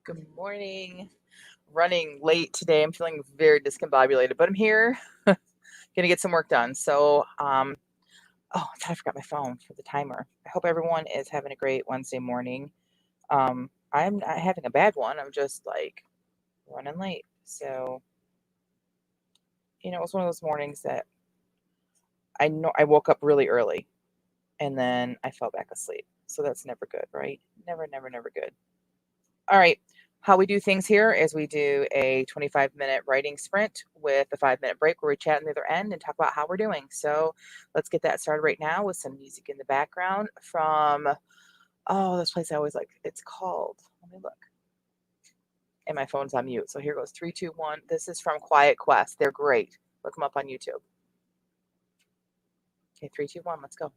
Good morning. Running late today. I'm feeling very discombobulated, but I'm here. Gonna get some work done. Oh, I thought I forgot my phone for the timer. I hope everyone is having a great Wednesday morning. I'm not having a bad one. I'm just like running late. It was one of those mornings that I know I woke up really early and then I fell back asleep. So that's never good, right? Never, never, never good. All right. How we do things here is we do a 25-minute writing sprint with a 5-minute break where we chat on the other end and talk about how we're doing. So let's get that started right now with some music in the background from, this place I always like. It's called, let me look. And my phone's on mute. So here goes 3, 2, 1. This is from Quiet Quest. They're great. Look them up on YouTube. Okay, 3, 2, 1. Let's go.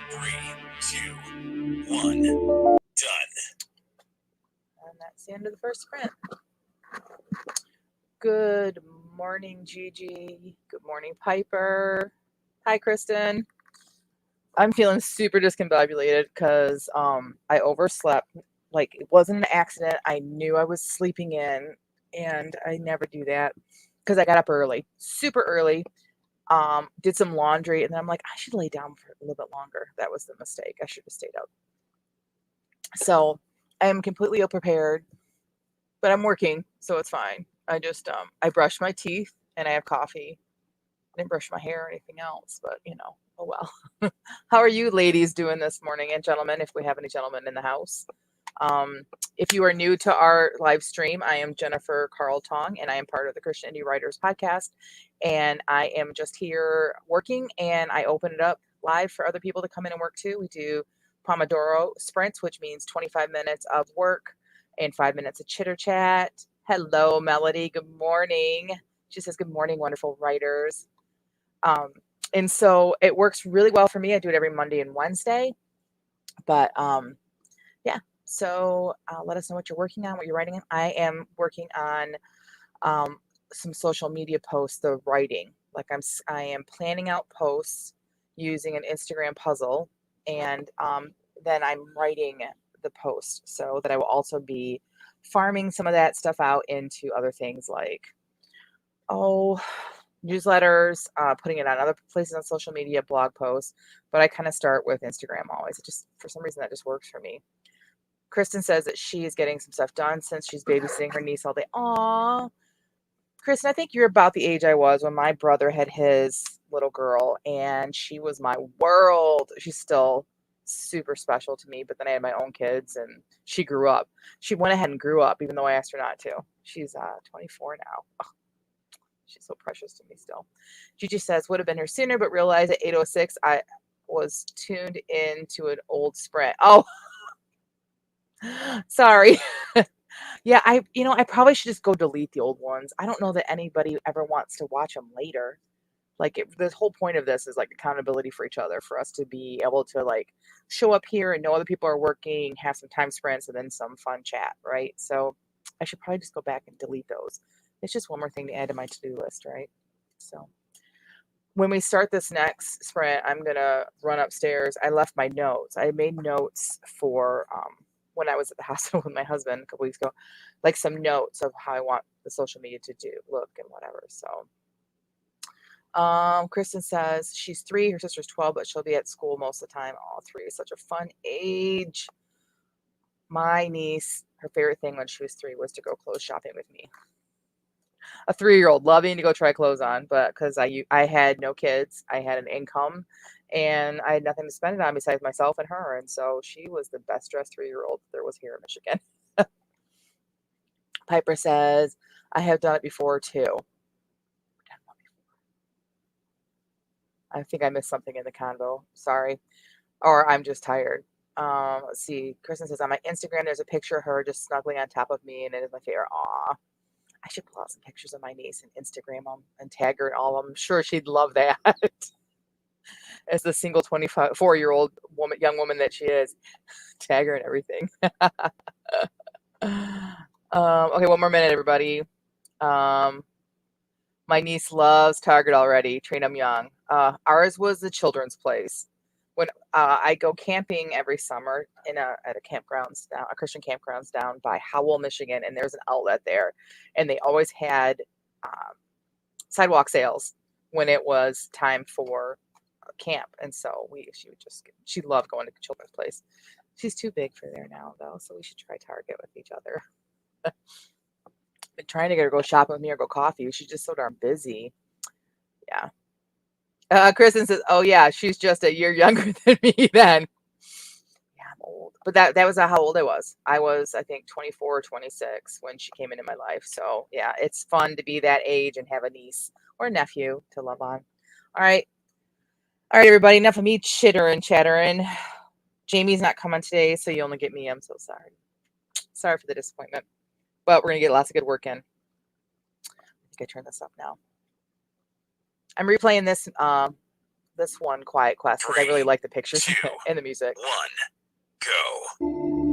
3, 2, 1, done. And that's the end of the first sprint. Good morning, Gigi. Good morning, Piper. Hi, Kristen. I'm feeling super discombobulated because I overslept. Like, it wasn't an accident. I knew I was sleeping in, and I never do that because I got up early, super early. Did some laundry, and then I'm like, I should lay down for a little bit longer. That was the mistake. I should have stayed up. So I am completely ill prepared, but I'm working, so it's fine. I just I brushed my teeth and I have coffee. I didn't brush my hair or anything else, but oh well. How are you ladies doing this morning, and gentlemen, if we have any gentlemen in the house? Um, if you are new to our live stream, I am Jennifer Carl Tong, and I am part of the Christian Indie Writers Podcast. And I am just here working, and I open it up live for other people to come in and work too. We do Pomodoro sprints, which means 25 minutes of work and 5 minutes of chitter chat. Hello, Melody. Good morning. She says, "Good morning, wonderful writers." Um, and so it works really well for me. I do it every Monday and Wednesday. But yeah, so let us know what you're working on, what you're writing on. I am working on um, some social media posts, the writing. Like I am planning out posts using an Instagram puzzle, and then I'm writing the post so that I will also be farming some of that stuff out into other things like, newsletters, putting it on other places on social media, blog posts. But I kind of start with Instagram always. It just, for some reason, that just works for me. Kristen says that she is getting some stuff done since she's babysitting her niece all day. Aw. Kristen, I think you're about the age I was when my brother had his little girl, and she was my world. She's still super special to me, but then I had my own kids, and she grew up. She went ahead and grew up, even though I asked her not to. She's 24 now. Oh, she's so precious to me still. Gigi says, would have been here sooner, but realized at 8:06 I was tuned into an old sprint. Oh, sorry. Yeah, I probably should just go delete the old ones. I don't know that anybody ever wants to watch them later. Like, the whole point of this is like accountability for each other, for us to be able to like show up here and know other people are working, have some time sprints, and then some fun chat, right? So I should probably just go back and delete those. It's just one more thing to add to my to-do list, right? So when we start this next sprint, I'm gonna run upstairs. I left my notes. I made notes for when I was at the hospital with my husband a couple weeks ago, like some notes of how I want the social media to look and whatever. So Kristen says she's 3, her sister's 12, but she'll be at school most of the time. All 3 is such a fun age. My niece, her favorite thing when she was 3 was to go clothes shopping with me. A 3-year-old loving to go try clothes on, but because I had no kids, I had an income, and I had nothing to spend it on besides myself and her, and so she was the best dressed 3-year-old there was here in Michigan. Piper says, I have done it before too. I think I missed something in the convo. Sorry. Or I'm just tired. Let's see. Kristen says, on my Instagram, there's a picture of her just snuggling on top of me, and it is my favorite. Aw. I should pull out some pictures of my niece and Instagram them and tag her in all of them. I'm sure she'd love that. As the single 24-year-old young woman that she is, tag her and everything. Okay, one more minute, everybody. My niece loves Target already. Train 'em young. Ours was the children's place. When I go camping every summer at a Christian campgrounds down by Howell, Michigan, and there's an outlet there, and they always had sidewalk sales when it was time for camp, and so she loved going to the children's place. She's too big for there now though, so we should try Target with each other. Been trying to get her to go shopping with me or go coffee. She's just so darn busy. Yeah. Kristen says, "Oh yeah, she's just a year younger than me then." Yeah, I'm old, but that was how old I was. I was, I think, 24 or 26 when she came into my life. So yeah, it's fun to be that age and have a niece or a nephew to love on. All right, everybody. Enough of me chittering, chattering. Jamie's not coming today, so you only get me. I'm so sorry. Sorry for the disappointment, but we're gonna get lots of good work in. I think I turned this up now. I'm replaying this this one Quiet Quest because I really 3, like the pictures 2, and the music. 1, go.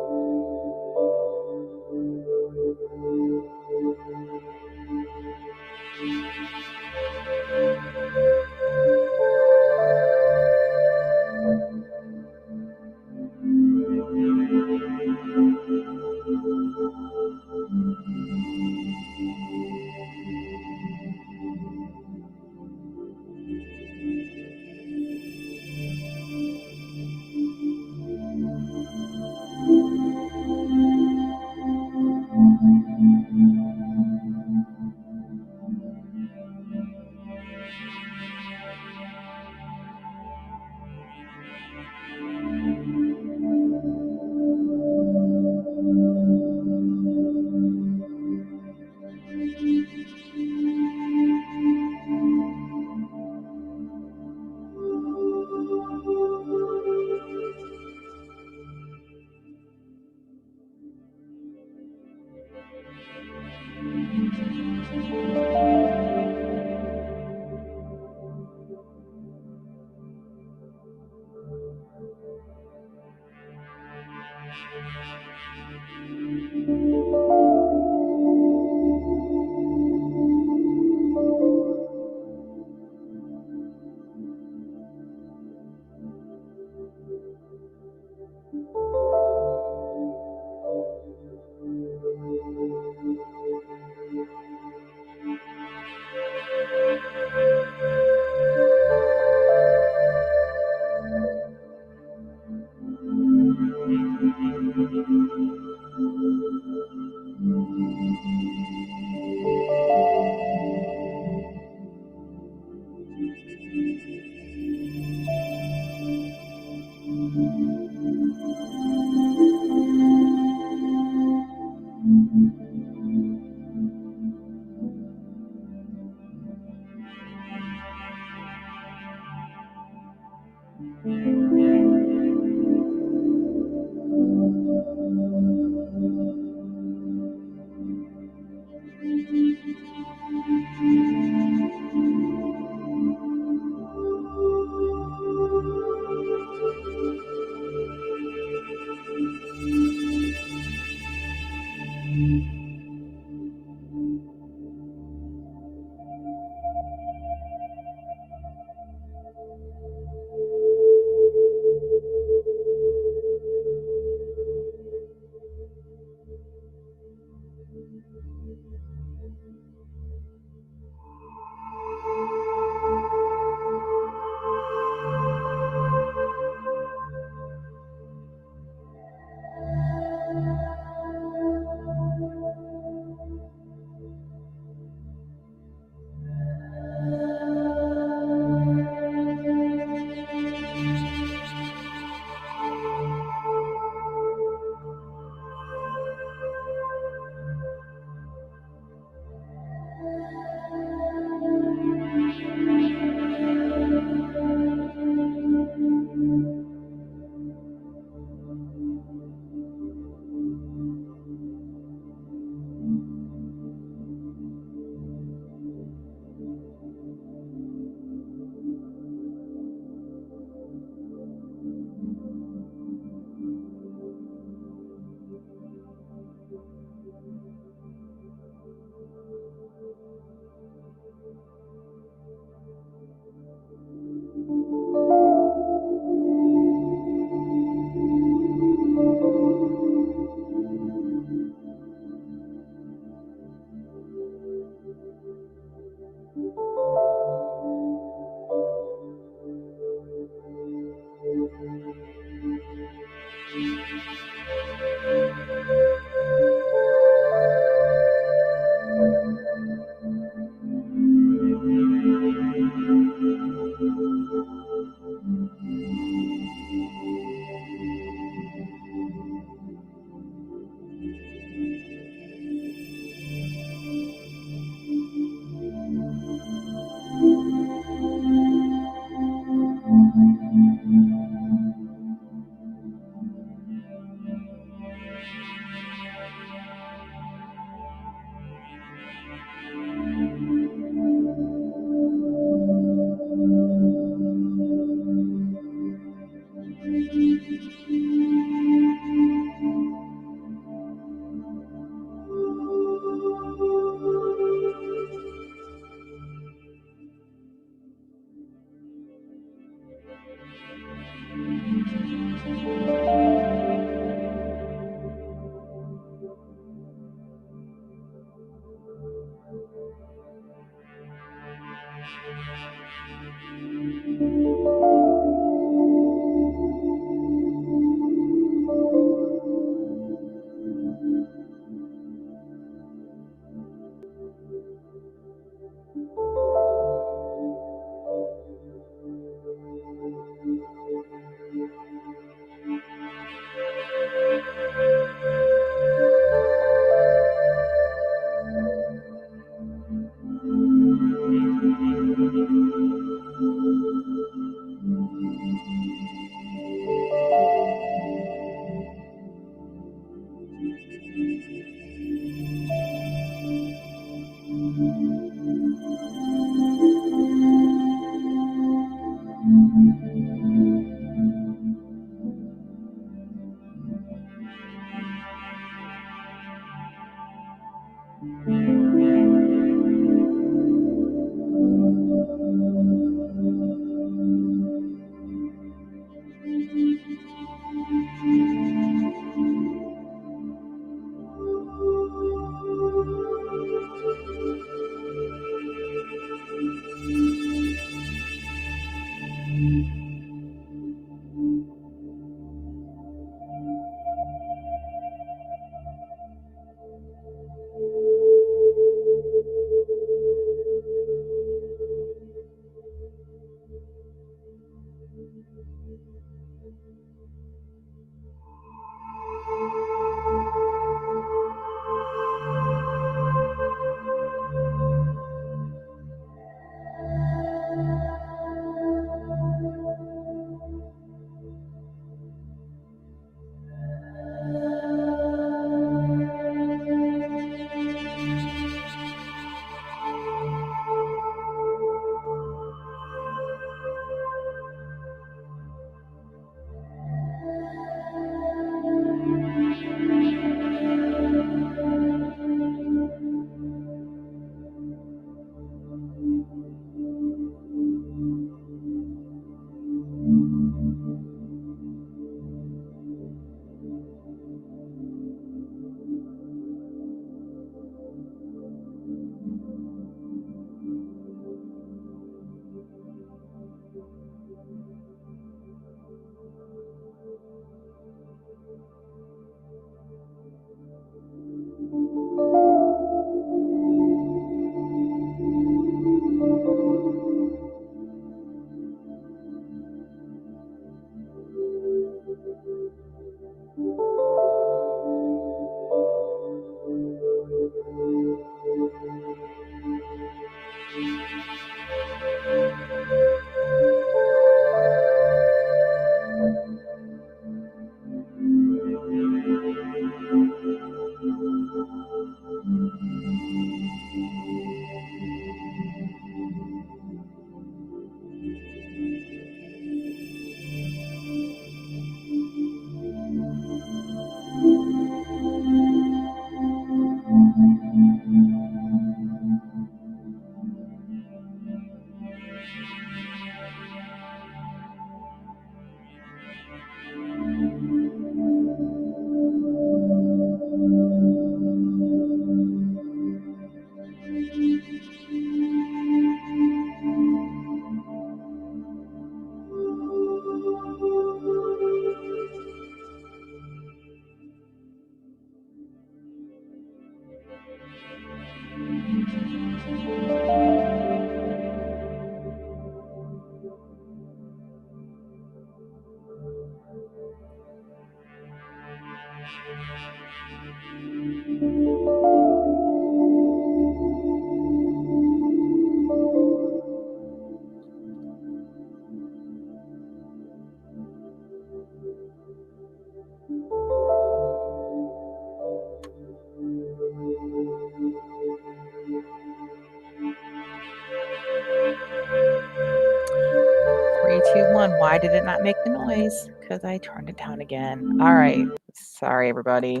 Three, two, one. Why did it not make the noise? Because I turned it down again. All right. Sorry, everybody.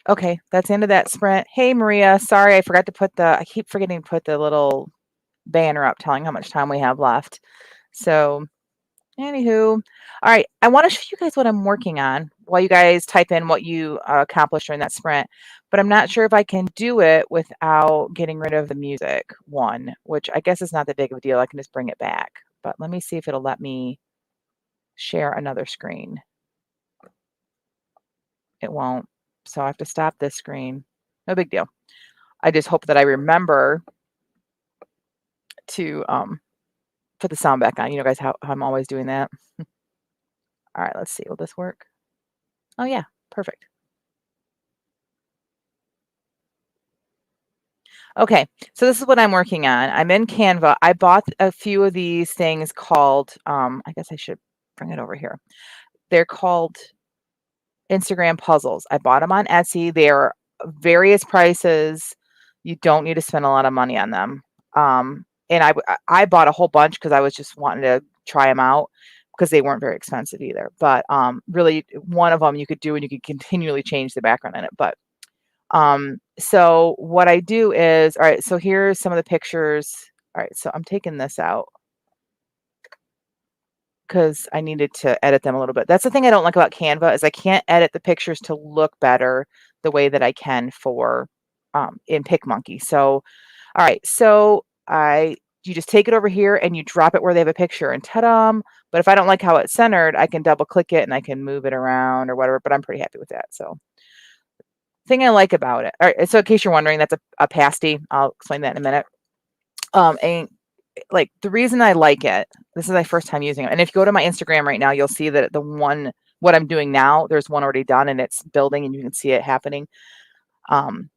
Okay, that's the end of that sprint. Hey, Maria. Sorry, I forgot to put I keep forgetting to put the little banner up telling how much time we have left. So, anywho, all right. I want to show you guys what I'm working on while you guys type in what you accomplished during that sprint. But I'm not sure if I can do it without getting rid of the music one, which I guess is not that big of a deal. I can just bring it back. But let me see if it'll let me share another screen. It won't. So I have to stop this screen. No big deal. I just hope that I remember to put the sound back on. You know, guys, how I'm always doing that. All right, let's see. Will this work? Oh, yeah. Perfect. Okay, so this is what I'm working on. I'm in Canva. I bought a few of these things called, I guess I should bring it over here. They're called Instagram puzzles. I bought them on Etsy. They are various prices. You don't need to spend a lot of money on them. And I bought a whole bunch because I was just wanting to try them out because they weren't very expensive either. But really, one of them you could do and you could continually change the background in it. But so what I do is, all right, so here's some of the pictures. All right, so I'm taking this out because I needed to edit them a little bit. That's the thing I don't like about Canva is I can't edit the pictures to look better the way that I can for in PicMonkey. So, all right, so you just take it over here and you drop it where they have a picture and ta-da. But if I don't like how it's centered, I can double click it and I can move it around or whatever, but I'm pretty happy with that. So thing I like about it. All right, so in case you're wondering, that's a pasty. I'll explain that in a minute. And like the reason I like it, this is my first time using it. And if you go to my Instagram right now, you'll see that what I'm doing now, there's one already done and it's building and you can see it happening. I'm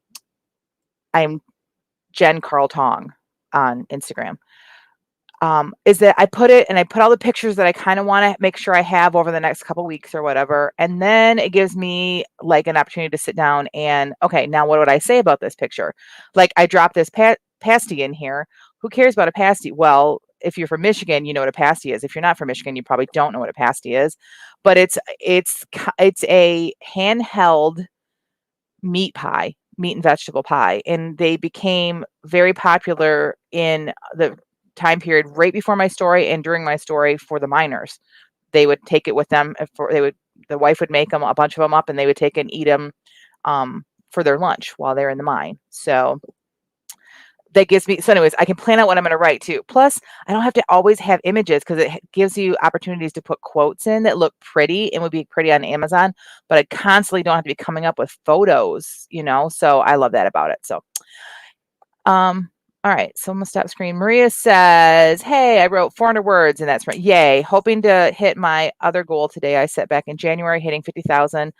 Jen Carl Tong on Instagram. Is that I put all the pictures that I kind of want to make sure I have over the next couple weeks or whatever. And then it gives me like an opportunity to sit down and, okay, now what would I say about this picture? Like I dropped this pasty in here. Who cares about a pasty? Well, if you're from Michigan, you know what a pasty is. If you're not from Michigan, you probably don't know what a pasty is. But it's a handheld meat and vegetable pie, and they became very popular in the time period right before my story and during my story for the miners. They would take it with them. The wife would make them a bunch of them up, and they would take and eat them for their lunch while they're in the mine. So that gives me, so anyways, I can plan out what I'm going to write too. Plus, I don't have to always have images because it gives you opportunities to put quotes in that look pretty and would be pretty on Amazon, but I constantly don't have to be coming up with photos, so I love that about it. So, all right, so I'm gonna stop screen. Maria says, hey, I wrote 400 words and that's right. Yay. Hoping to hit my other goal today. I set back in January, hitting 50,000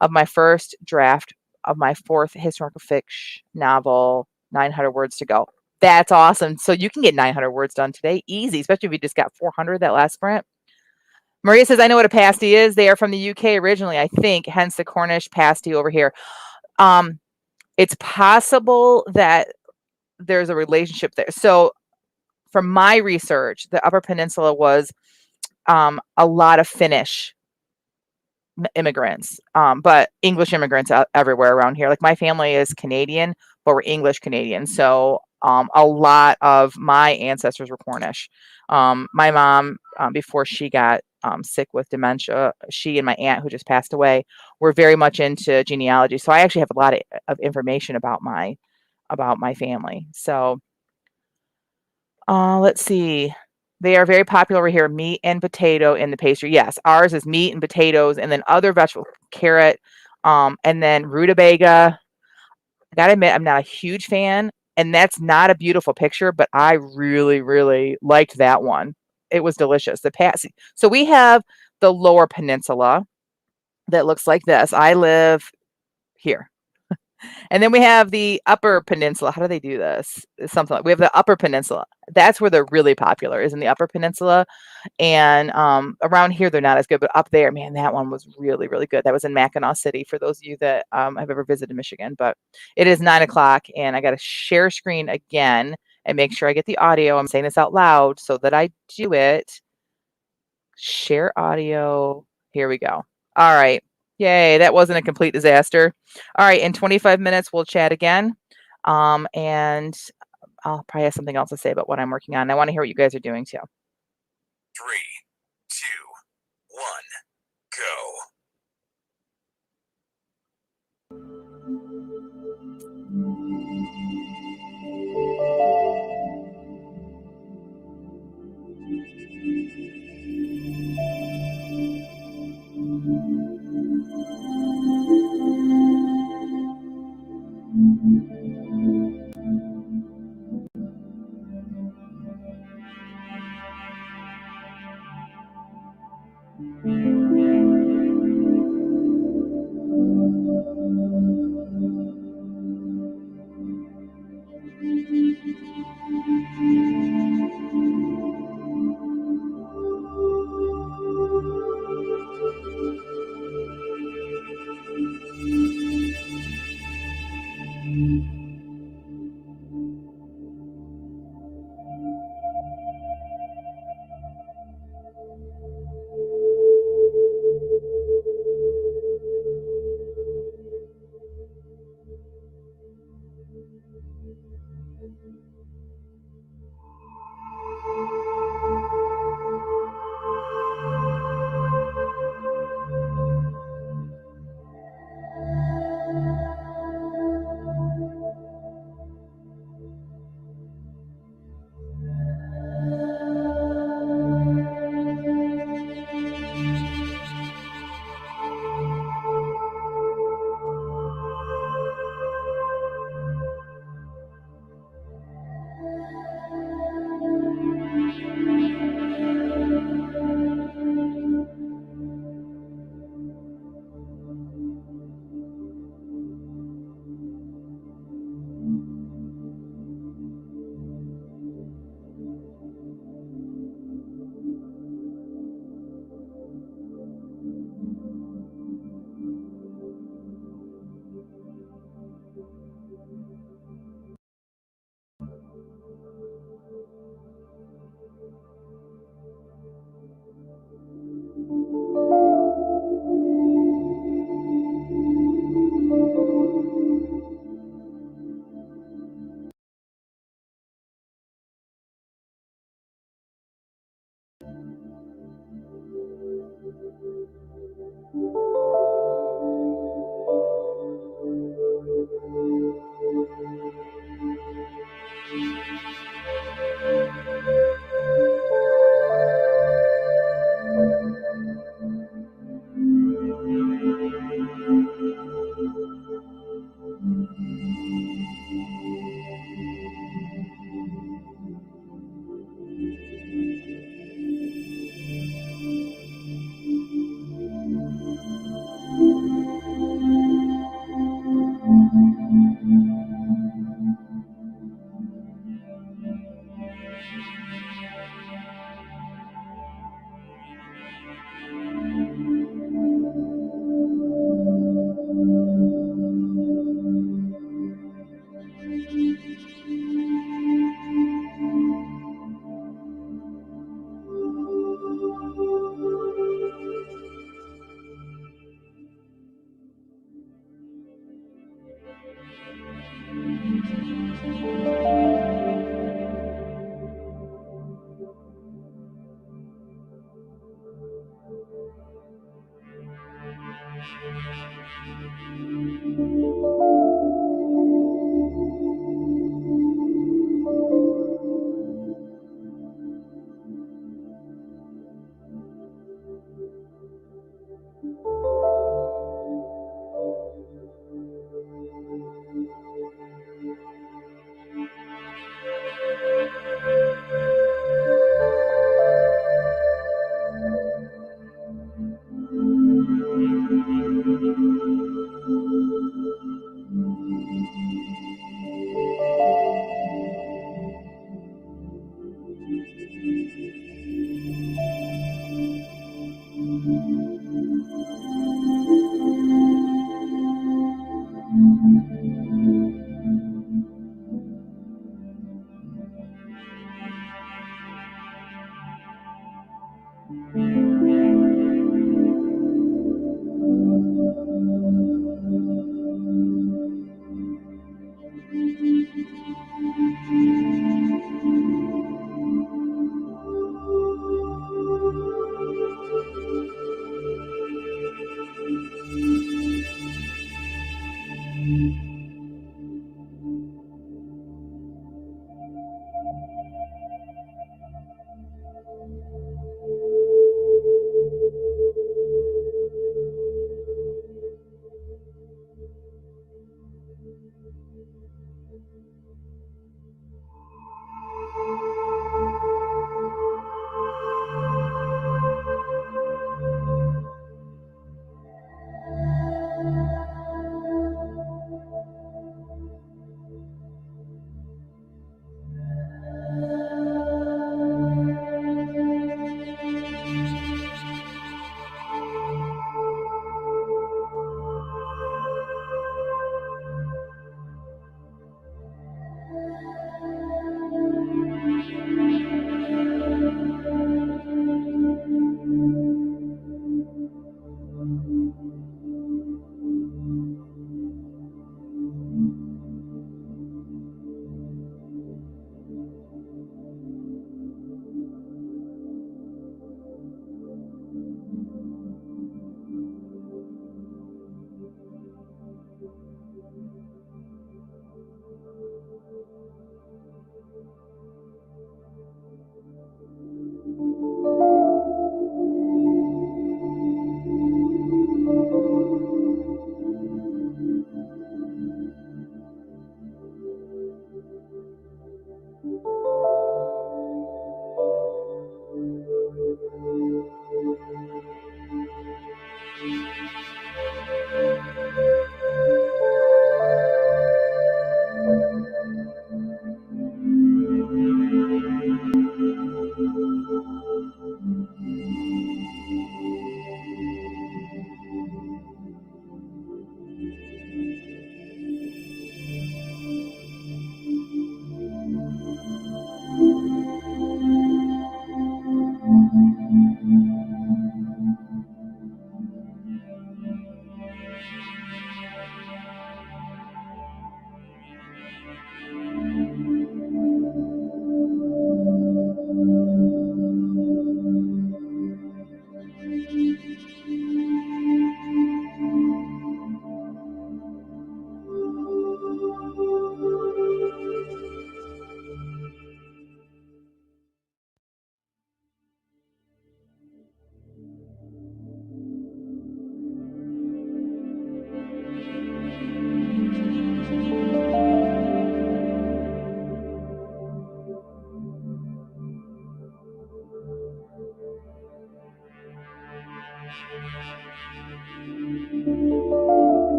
of my first draft of my fourth historical fiction novel, 900 words to go. That's awesome. So you can get 900 words done today. Easy, especially if you just got 400 that last sprint. Maria says, I know what a pasty is. They are from the UK originally, I think, hence the Cornish pasty over here. It's possible that there's a relationship there. So from my research, the Upper Peninsula was a lot of Finnish immigrants, but English immigrants everywhere around here. Like my family is Canadian, but we're English Canadian. So a lot of my ancestors were Cornish. My mom, before she got sick with dementia, she and my aunt who just passed away were very much into genealogy. So I actually have a lot of information about my family. So let's see. They are very popular over here, meat and potato in the pastry. Yes, ours is meat and potatoes and then other vegetable, carrot, and then rutabaga. I gotta admit, I'm not a huge fan, and that's not a beautiful picture, but I really, really liked that one. It was delicious. So we have the Lower Peninsula that looks like this. I live here. And then we have the Upper Peninsula. How do they do this? It's something like we have the Upper Peninsula. That's where they're really popular, is in the Upper Peninsula. And around here, they're not as good, but up there, man, that one was really, really good. That was in Mackinac City for those of you that have ever visited Michigan. But it is 9 o'clock, and I got to share screen again and make sure I get the audio. I'm saying this out loud so that I do it. Share audio. Here we go. All right. Yay, that wasn't a complete disaster. All right, in 25 minutes, we'll chat again. And I'll probably have something else to say about what I'm working on. I want to hear what you guys are doing too. 3, 2, 1, go.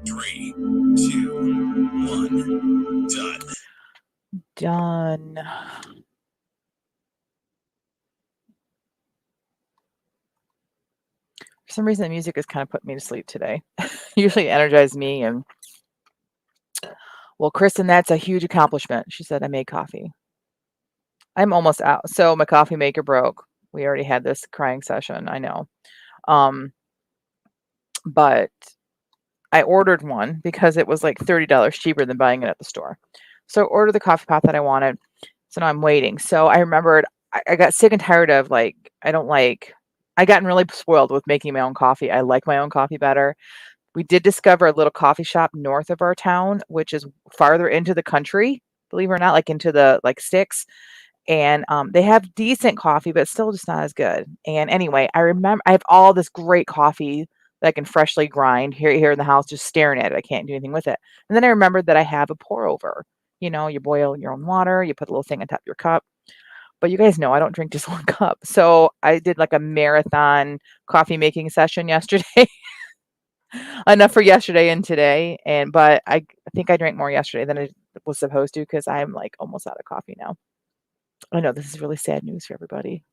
Three, two, one, done. Done. For some reason, the music has kind of put me to sleep today. Usually energizes me. And well, Kristen, that's a huge accomplishment. She said, I made coffee. I'm almost out. So my coffee maker broke. We already had this crying session. I know. But I ordered one because it was like $30 cheaper than buying it at the store. So I ordered the coffee pot that I wanted. So now I'm waiting. So I remembered I got sick and tired of I gotten really spoiled with making my own coffee. I like my own coffee better. We did discover a little coffee shop north of our town, which is farther into the country, believe it or not, like into the sticks. And they have decent coffee, but still just not as good. And anyway, I remember I have all this great coffee that I can freshly grind here in the house, just staring at it. I can't do anything with it. And then I remembered that I have a pour over. You boil your own water, you put a little thing on top of your cup. But you guys know I don't drink just one cup. So I did like a marathon coffee making session yesterday. Enough for yesterday and today. But I think I drank more yesterday than I was supposed to because I'm like almost out of coffee now. I know this is really sad news for everybody.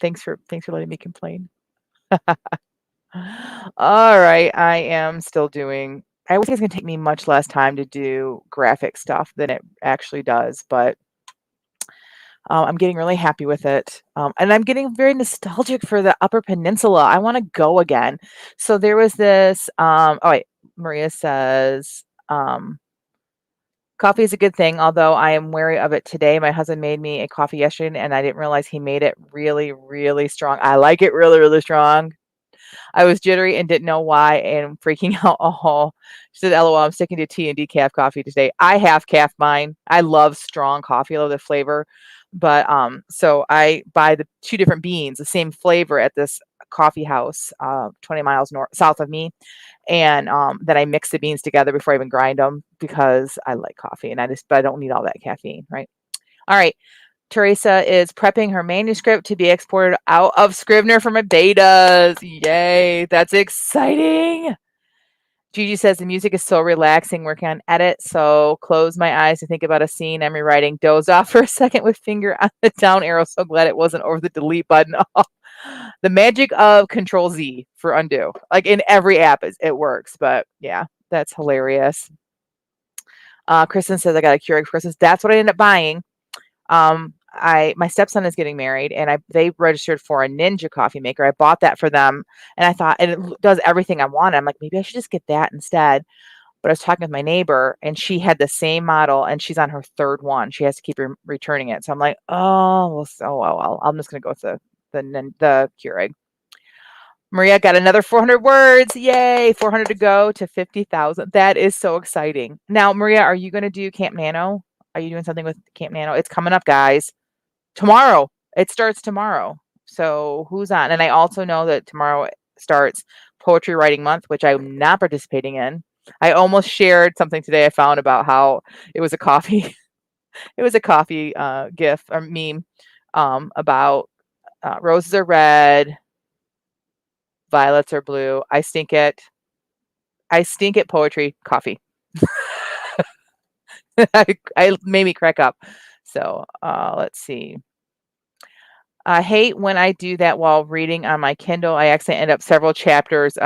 Thanks for letting me complain. All right, I am still doing. I always think it's gonna take me much less time to do graphic stuff than it actually does, but I'm getting really happy with it. And I'm getting very nostalgic for the Upper Peninsula. I want to go again. So there was this. Oh wait, Maria says. Coffee is a good thing, although I am wary of it today. My husband made me a coffee yesterday, and I didn't realize he made it really, really strong. I like it really, really strong. I was jittery and didn't know why and freaking out. Oh, she said, LOL, I'm sticking to tea and decaf coffee today. I have calf mine. I love strong coffee. I love the flavor. But so I buy the two different beans, the same flavor at this coffee house, 20 miles south of me. And then I mix the beans together before I even grind them because I like coffee and but I don't need all that caffeine, right? All right. Teresa is prepping her manuscript to be exported out of Scrivener for my betas. Yay, that's exciting. Gigi says the music is so relaxing working on edit. So close my eyes to think about a scene I'm rewriting. Doze off for a second with finger on the down arrow. So glad it wasn't over the delete button. Oh, the magic of Control Z for undo. Like in every app, it works. But yeah, that's hilarious. Kristen says I got a Keurig for Christmas. That's what I ended up buying. My stepson is getting married and they registered for a Ninja coffee maker. I bought that for them and I thought, and it does everything I want. I'm like, maybe I should just get that instead. But I was talking with my neighbor and she had the same model and she's on her third one. She has to keep returning it. So I'm like, well, I'm just going to go with the Keurig. Maria got another 400 words. Yay. 400 to go to 50,000. That is so exciting. Now, Maria, are you going to do Camp Nano? Are you doing something with Camp Nano? It's coming up, guys. Tomorrow. It starts tomorrow. So who's on? And I also know that tomorrow starts Poetry Writing Month, which I'm not participating in. I almost shared something today I found about how it was a coffee. It was a coffee gif or meme about roses are red, violets are blue. I stink at poetry, coffee. I made me crack up. So let's see. I hate when I do that while reading on my Kindle. I accidentally end up several chapters.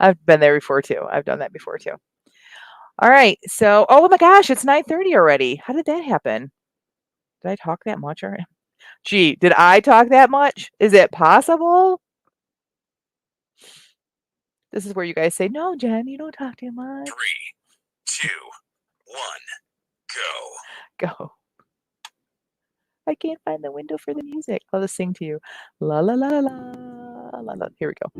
I've been there before too. I've done that before too. All right. So, oh my gosh, it's 9:30 already. How did that happen? Did I talk that much already? Gee, did I talk that much? Is it possible? This is where you guys say, no, Jen, you don't talk too much. 3, 2, 1, go. Go. I can't find the window for the music. I'll just sing to you. La la la la la la la. Here we go.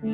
One.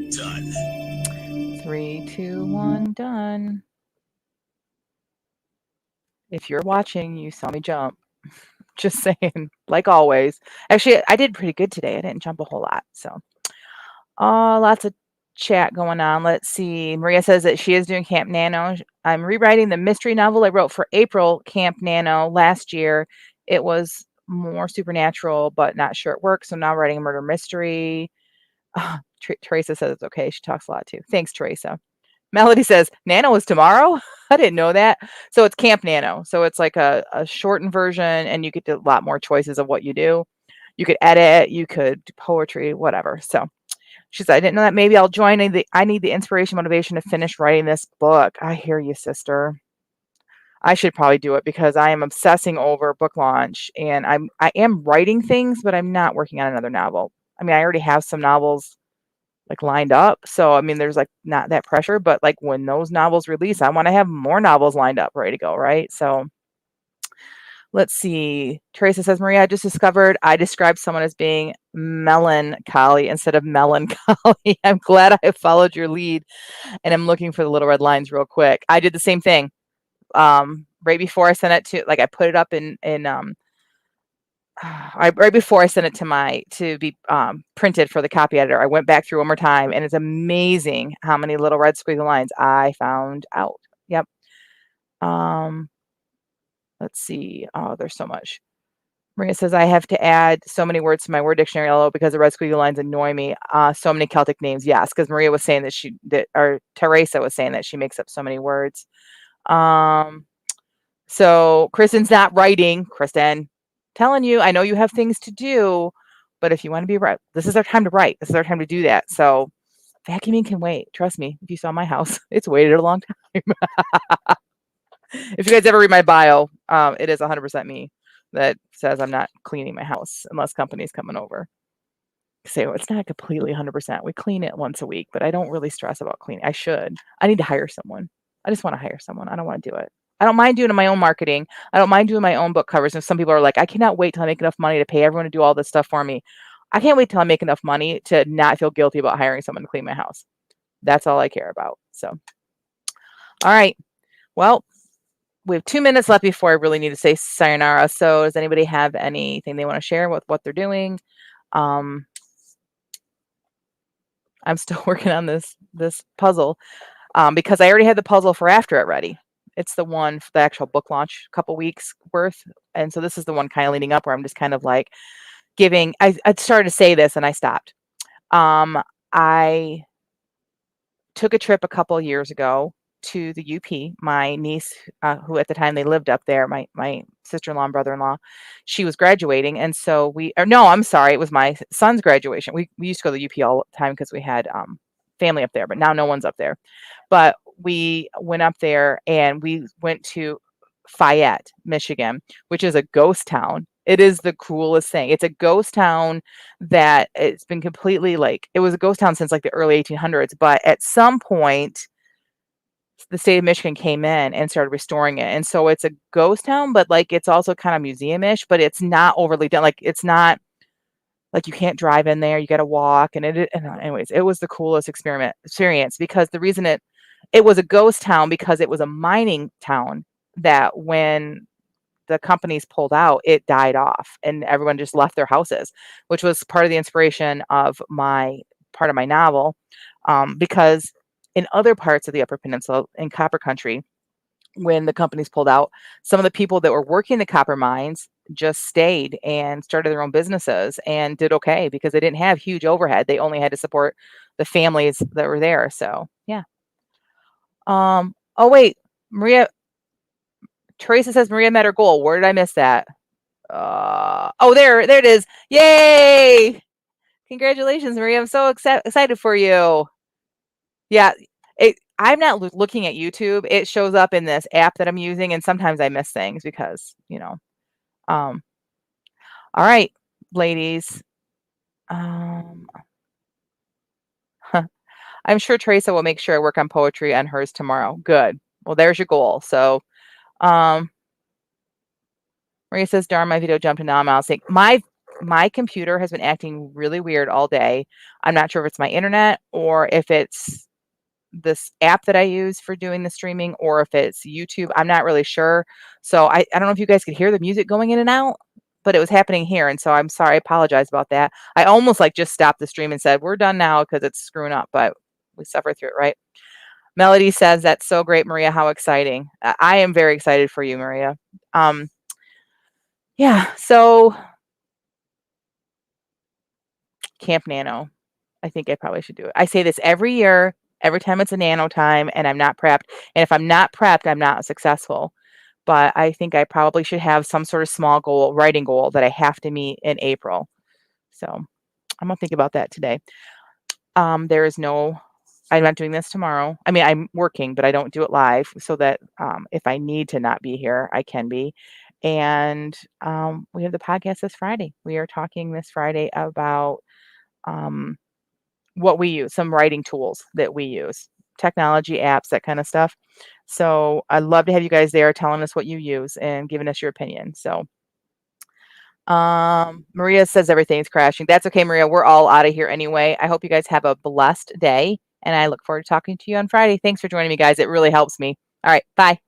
Done. 3, 2, 1, done. If you're watching, you saw me jump. Just saying, like always. Actually, I did pretty good today. I didn't jump a whole lot. So, lots of chat going on. Let's see. Maria says that she is doing Camp Nano. I'm rewriting the mystery novel I wrote for April Camp Nano last year. It was more supernatural, but not sure it works. So now writing a murder mystery. Teresa says it's okay. She talks a lot too. Thanks, Teresa. Melody says, Nano is tomorrow? I didn't know that. So it's Camp Nano. So it's like a shortened version, and you get a lot more choices of what you do. You could edit, you could do poetry, whatever. So she said, I didn't know that. Maybe I'll join. I need the inspiration, motivation to finish writing this book. I hear you, sister. I should probably do it because I am obsessing over book launch, and I am writing things, but I'm not working on another novel. I mean, I already have some novels like lined up. So, I mean, there's like not that pressure, but like when those novels release, I want to have more novels lined up, ready to go. Right. So Let's see. Teresa says, Maria, I just discovered I described someone as being melancholy instead of melancholy. I'm glad I followed your lead, and I'm looking for the little red lines real quick. I did the same thing. Right before I sent it to, like, I put it up in right before I sent it to be printed for the copy editor. I went back through one more time, and it's amazing how many little red squiggly lines I found out. Yep. Let's see. Oh, there's so much. Maria says, I have to add so many words to my word dictionary, although because the red squiggly lines annoy me. So many Celtic names. Yes, because Maria was saying or Teresa was saying that she makes up so many words. So Kristen's not writing. Kristen, telling you, I know you have things to do, but if you want to be right, this is our time to write. This is our time to do that. So vacuuming can wait. Trust me. If you saw my house, it's waited a long time. If you guys ever read my bio, it is 100% me that says I'm not cleaning my house unless company's coming over. So it's not completely 100%. We clean it once a week, but I don't really stress about cleaning. I should. I need to hire someone. I just want to hire someone. I don't want to do it. I don't mind doing my own marketing. I don't mind doing my own book covers. And some people are like, I cannot wait till I make enough money to pay everyone to do all this stuff for me. I can't wait till I make enough money to not feel guilty about hiring someone to clean my house. That's all I care about. So, all right. Well, we have 2 minutes left before I really need to say sayonara. So does anybody have anything they want to share with what they're doing? I'm still working on this puzzle because I already had the puzzle for After It ready. It's the one for the actual book launch, a couple weeks worth. And so this is the one kind of leading up where I'm just kind of like giving, I started to say this and I stopped. I took a trip a couple years ago to the UP. My niece, who at the time they lived up there, my sister-in-law and brother-in-law, she was graduating. And so I'm sorry, it was my son's graduation. We used to go to the UP all the time because we had family up there, but now no one's up there. But we went up there and we went to Fayette, Michigan, which is a ghost town. It is the coolest thing. It's a ghost town that it's been completely it was a ghost town since like the early 1800s. But at some point, the state of Michigan came in and started restoring it. And so it's a ghost town, but like it's also kind of museum-ish, but it's not overly done. Like it's not like you can't drive in there. You got to walk. And anyways, it was the coolest experience because the reason it was a ghost town because it was a mining town that when the companies pulled out, it died off and everyone just left their houses, which was part of the inspiration of part of my novel. Because in other parts of the Upper Peninsula in Copper Country, when the companies pulled out, some of the people that were working the copper mines just stayed and started their own businesses and did okay because they didn't have huge overhead. They only had to support the families that were there. So yeah. Oh wait, Maria. Teresa says Maria met her goal. Where did I miss that? Oh, there it is. Yay! Congratulations, Maria. I'm so excited for you. Yeah, I'm not looking at YouTube. It shows up in this app that I'm using, and sometimes I miss things because, all right, ladies. I'm sure Teresa will make sure I work on poetry on hers tomorrow. Good. Well, there's your goal. So, Maria says, darn, my video jumped and now I'm out. Saying my computer has been acting really weird all day. I'm not sure if it's my internet or if it's this app that I use for doing the streaming or if it's YouTube. I'm not really sure. So I don't know if you guys could hear the music going in and out, but it was happening here. And so I'm sorry. I apologize about that. I almost just stopped the stream and said, we're done now because it's screwing up, but we suffer through it, right? Melody says, that's so great, Maria. How exciting. I am very excited for you, Maria. Yeah, so Camp Nano. I think I probably should do it. I say this every year, every time it's a nano time and I'm not prepped. And if I'm not prepped, I'm not successful. But I think I probably should have some sort of small goal, writing goal that I have to meet in April. So I'm going to think about that today. I'm not doing this tomorrow. I mean, I'm working, but I don't do it live so that if I need to not be here, I can be. And we have the podcast this Friday. We are talking this Friday about what we use, some writing tools that we use. technology apps, that kind of stuff. So I'd love to have you guys there telling us what you use and giving us your opinion. So Maria says everything's crashing. That's okay, Maria. We're all out of here anyway. I hope you guys have a blessed day, and I look forward to talking to you on Friday. Thanks for joining me, guys. It really helps me. All right, bye.